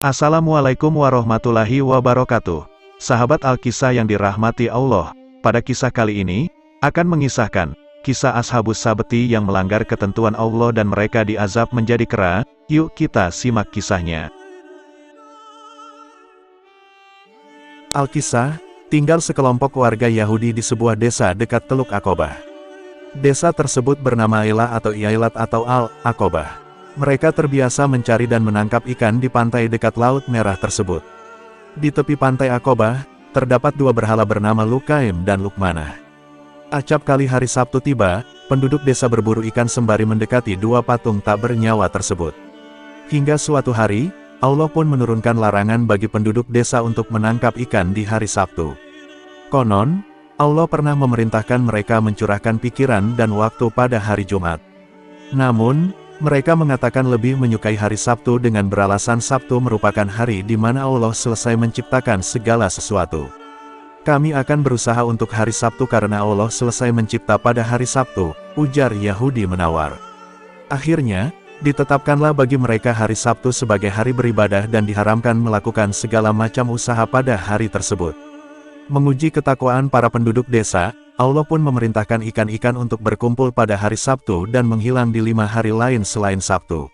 Assalamualaikum warahmatullahi wabarakatuh. Sahabat Alkisah yang dirahmati Allah, pada kisah kali ini, akan mengisahkan kisah Ashabus Sabti yang melanggar ketentuan Allah dan mereka diazab menjadi kera. Yuk kita simak kisahnya. Alkisah, tinggal sekelompok warga Yahudi di sebuah desa dekat Teluk Aqobah. Desa tersebut bernama Ailah atau Iailat atau Al-Aqobah. Mereka terbiasa mencari dan menangkap ikan di pantai dekat Laut Merah tersebut. Di tepi pantai Aqobah, terdapat dua berhala bernama Lukaim dan Lukmanah. Acap kali hari Sabtu tiba, penduduk desa berburu ikan sembari mendekati dua patung tak bernyawa tersebut. Hingga suatu hari, Allah pun menurunkan larangan bagi penduduk desa untuk menangkap ikan di hari Sabtu. Konon, Allah pernah memerintahkan mereka mencurahkan pikiran dan waktu pada hari Jumat. Namun, mereka mengatakan lebih menyukai hari Sabtu dengan beralasan Sabtu merupakan hari di mana Allah selesai menciptakan segala sesuatu. Kami akan berusaha untuk hari Sabtu karena Allah selesai mencipta pada hari Sabtu, ujar Yahudi menawar. Akhirnya, ditetapkanlah bagi mereka hari Sabtu sebagai hari beribadah dan diharamkan melakukan segala macam usaha pada hari tersebut. Menguji ketakwaan para penduduk desa, Allah pun memerintahkan ikan-ikan untuk berkumpul pada hari Sabtu dan menghilang di 5 hari lain selain Sabtu.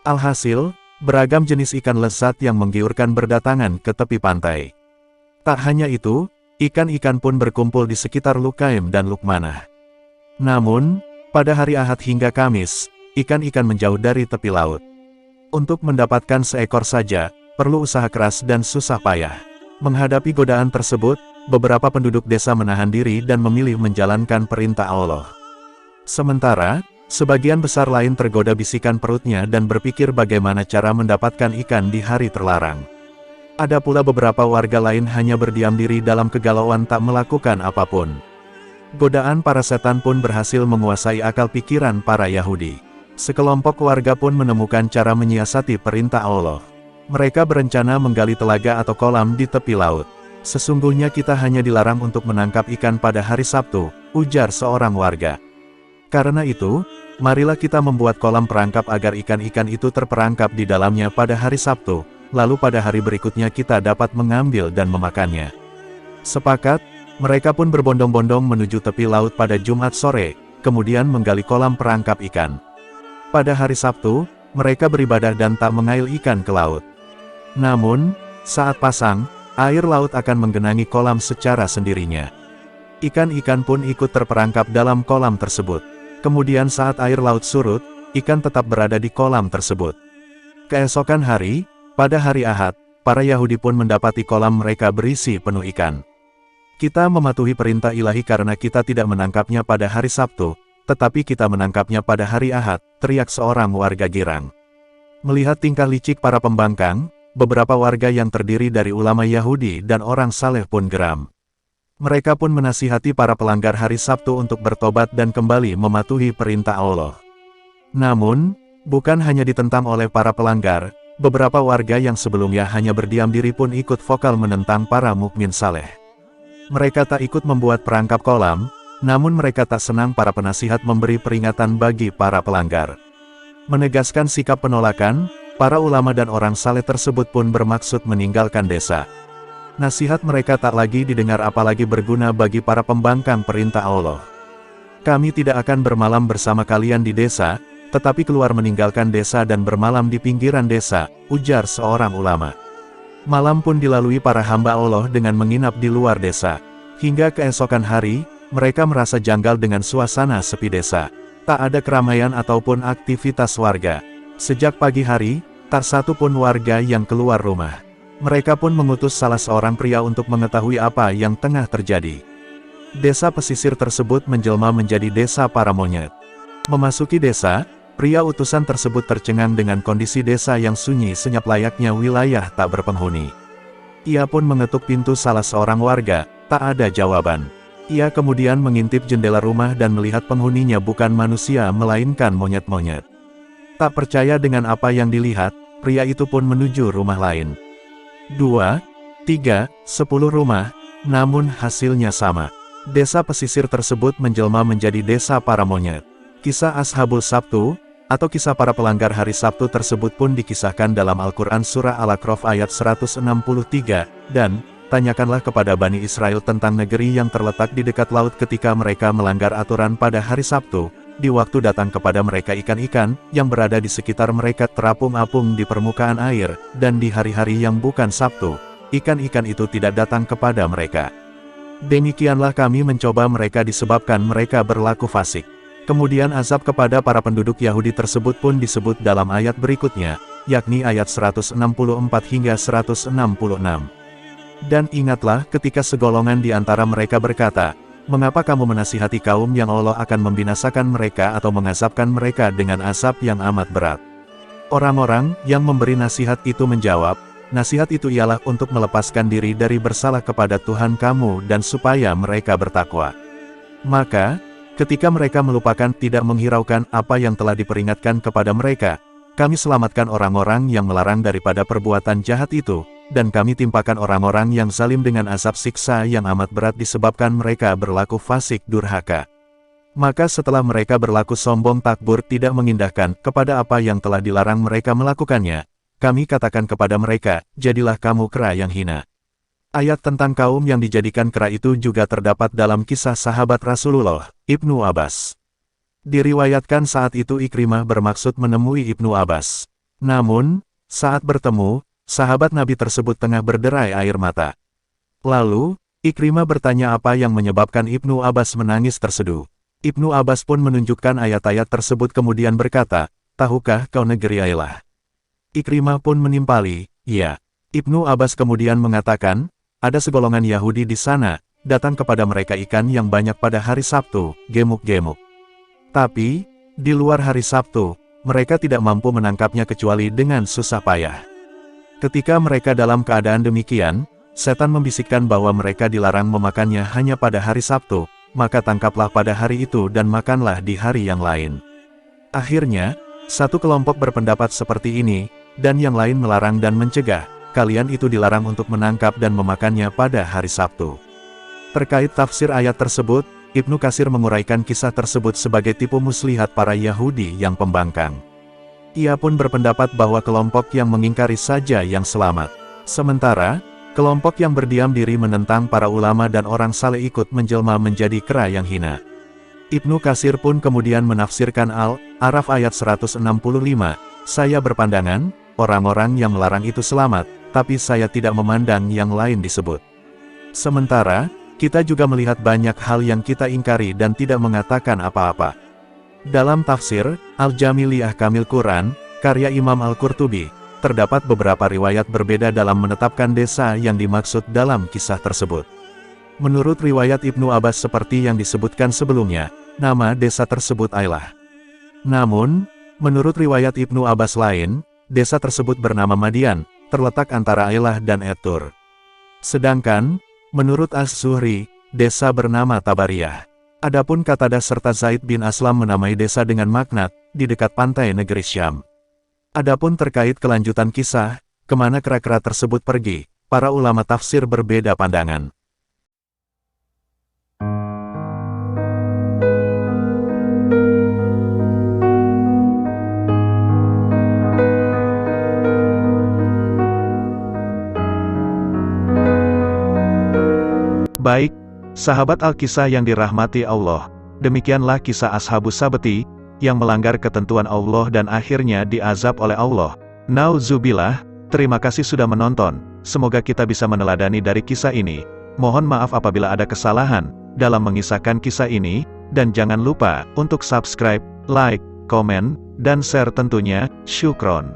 Alhasil, beragam jenis ikan lezat yang menggiurkan berdatangan ke tepi pantai. Tak hanya itu, ikan-ikan pun berkumpul di sekitar Lukaim dan Lukmanah. Namun, pada hari Ahad hingga Kamis, ikan-ikan menjauh dari tepi laut. Untuk mendapatkan seekor saja, perlu usaha keras dan susah payah. Menghadapi godaan tersebut, beberapa penduduk desa menahan diri dan memilih menjalankan perintah Allah. Sementara, sebagian besar lain tergoda bisikan perutnya dan berpikir bagaimana cara mendapatkan ikan di hari terlarang. Ada pula beberapa warga lain hanya berdiam diri dalam kegalauan tak melakukan apapun. Godaan para setan pun berhasil menguasai akal pikiran para Yahudi. Sekelompok warga pun menemukan cara menyiasati perintah Allah. Mereka berencana menggali telaga atau kolam di tepi laut. Sesungguhnya kita hanya dilarang untuk menangkap ikan pada hari Sabtu, ujar seorang warga. Karena itu, marilah kita membuat kolam perangkap agar ikan-ikan itu terperangkap di dalamnya pada hari Sabtu, lalu pada hari berikutnya kita dapat mengambil dan memakannya. Sepakat, mereka pun berbondong-bondong menuju tepi laut pada Jumat sore, kemudian menggali kolam perangkap ikan. Pada hari Sabtu, mereka beribadah dan tak mengail ikan ke laut. Namun, saat pasang, air laut akan menggenangi kolam secara sendirinya. Ikan-ikan pun ikut terperangkap dalam kolam tersebut. Kemudian saat air laut surut, ikan tetap berada di kolam tersebut. Keesokan hari, pada hari Ahad, para Yahudi pun mendapati kolam mereka berisi penuh ikan. Kita mematuhi perintah ilahi karena kita tidak menangkapnya pada hari Sabtu, tetapi kita menangkapnya pada hari Ahad, teriak seorang warga girang. Melihat tingkah licik para pembangkang, beberapa warga yang terdiri dari ulama Yahudi dan orang saleh pun geram. Mereka pun menasihati para pelanggar hari Sabtu untuk bertobat dan kembali mematuhi perintah Allah. Namun, bukan hanya ditentang oleh para pelanggar, beberapa warga yang sebelumnya hanya berdiam diri pun ikut vokal menentang para mukmin saleh. Mereka tak ikut membuat perangkap kolam, namun mereka tak senang para penasihat memberi peringatan bagi para pelanggar. Menegaskan sikap penolakan, para ulama dan orang saleh tersebut pun bermaksud meninggalkan desa. Nasihat mereka tak lagi didengar apalagi berguna bagi para pembangkang perintah Allah. Kami tidak akan bermalam bersama kalian di desa, tetapi keluar meninggalkan desa dan bermalam di pinggiran desa, ujar seorang ulama. Malam pun dilalui para hamba Allah dengan menginap di luar desa. Hingga keesokan hari, mereka merasa janggal dengan suasana sepi desa. Tak ada keramaian ataupun aktivitas warga. Sejak pagi hari, tak satu pun warga yang keluar rumah. Mereka pun mengutus salah seorang pria untuk mengetahui apa yang tengah terjadi. Desa pesisir tersebut menjelma menjadi desa para monyet. Memasuki desa, pria utusan tersebut tercengang dengan kondisi desa yang sunyi senyap layaknya wilayah tak berpenghuni. Ia pun mengetuk pintu salah seorang warga, tak ada jawaban. Ia kemudian mengintip jendela rumah dan melihat penghuninya bukan manusia melainkan monyet-monyet. Tak percaya dengan apa yang dilihat, pria itu pun menuju rumah lain. 2, 3, 10 rumah, namun hasilnya sama. Desa pesisir tersebut menjelma menjadi desa para monyet. Kisah Ashabul Sabtu, atau kisah para pelanggar hari Sabtu tersebut pun dikisahkan dalam Al-Quran Surah Al-A'raf ayat 163, dan, tanyakanlah kepada Bani Israel tentang negeri yang terletak di dekat laut ketika mereka melanggar aturan pada hari Sabtu, di waktu datang kepada mereka ikan-ikan, yang berada di sekitar mereka terapung-apung di permukaan air, dan di hari-hari yang bukan Sabtu, ikan-ikan itu tidak datang kepada mereka. Demikianlah kami mencoba mereka disebabkan mereka berlaku fasik. Kemudian azab kepada para penduduk Yahudi tersebut pun disebut dalam ayat berikutnya, yakni ayat 164 hingga 166. Dan ingatlah ketika segolongan di antara mereka berkata, "Mengapa kamu menasihati kaum yang Allah akan membinasakan mereka atau mengazabkan mereka dengan azab yang amat berat?" Orang-orang yang memberi nasihat itu menjawab, "Nasihat itu ialah untuk melepaskan diri dari bersalah kepada Tuhan kamu dan supaya mereka bertakwa." Maka, ketika mereka melupakan tidak menghiraukan apa yang telah diperingatkan kepada mereka, kami selamatkan orang-orang yang melarang daripada perbuatan jahat itu, dan kami timpakan orang-orang yang zalim dengan azab siksa yang amat berat disebabkan mereka berlaku fasik durhaka. Maka setelah mereka berlaku sombong takbur tidak mengindahkan kepada apa yang telah dilarang mereka melakukannya, kami katakan kepada mereka, "Jadilah kamu kera yang hina." Ayat tentang kaum yang dijadikan kera itu juga terdapat dalam kisah sahabat Rasulullah, Ibnu Abbas. Diriwayatkan saat itu Ikrimah bermaksud menemui Ibnu Abbas. Namun, saat bertemu, sahabat Nabi tersebut tengah berderai air mata. Lalu, Ikrimah bertanya apa yang menyebabkan Ibnu Abbas menangis terseduh. Ibnu Abbas pun menunjukkan ayat-ayat tersebut kemudian berkata, "Tahukah kau negeri Ailah?" Ikrimah pun menimpali, "Iya." Ibnu Abbas kemudian mengatakan, "Ada segolongan Yahudi di sana, datang kepada mereka ikan yang banyak pada hari Sabtu, gemuk-gemuk. Tapi, di luar hari Sabtu, mereka tidak mampu menangkapnya kecuali dengan susah payah." Ketika mereka dalam keadaan demikian, setan membisikkan bahwa mereka dilarang memakannya hanya pada hari Sabtu, maka tangkaplah pada hari itu dan makanlah di hari yang lain. Akhirnya, satu kelompok berpendapat seperti ini, dan yang lain melarang dan mencegah, kalian itu dilarang untuk menangkap dan memakannya pada hari Sabtu. Terkait tafsir ayat tersebut, Ibnu Katsir menguraikan kisah tersebut sebagai tipu muslihat para Yahudi yang pembangkang. Ia pun berpendapat bahwa kelompok yang mengingkari saja yang selamat. Sementara, kelompok yang berdiam diri menentang para ulama dan orang saleh ikut menjelma menjadi kera yang hina. Ibnu Katsir pun kemudian menafsirkan Al-A'raf ayat 165, "Saya berpandangan, orang-orang yang melarang itu selamat, tapi saya tidak memandang yang lain disebut. Sementara, kita juga melihat banyak hal yang kita ingkari dan tidak mengatakan apa-apa." Dalam tafsir, Al-Jami' li Ahkamil Quran, karya Imam Al-Qurtubi, terdapat beberapa riwayat berbeda dalam menetapkan desa yang dimaksud dalam kisah tersebut. Menurut riwayat Ibnu Abbas seperti yang disebutkan sebelumnya, nama desa tersebut Ailah. Namun, menurut riwayat Ibnu Abbas lain, desa tersebut bernama Madian, terletak antara Ailah dan Etur. Sedangkan, menurut As-Zuhri, desa bernama Tabariyah. Adapun Qatadah serta Zaid bin Aslam menamai desa dengan Maknat, di dekat pantai negeri Syam. Adapun terkait kelanjutan kisah, kemana kera-kera tersebut pergi, para ulama tafsir berbeda pandangan. Baik, sahabat Al-Kisah yang dirahmati Allah, demikianlah kisah Ashabus Sabti, yang melanggar ketentuan Allah dan akhirnya diazab oleh Allah. Nauzubillah, terima kasih sudah menonton, semoga kita bisa meneladani dari kisah ini. Mohon maaf apabila ada kesalahan dalam mengisahkan kisah ini, dan jangan lupa untuk subscribe, like, komen, dan share tentunya. Syukron.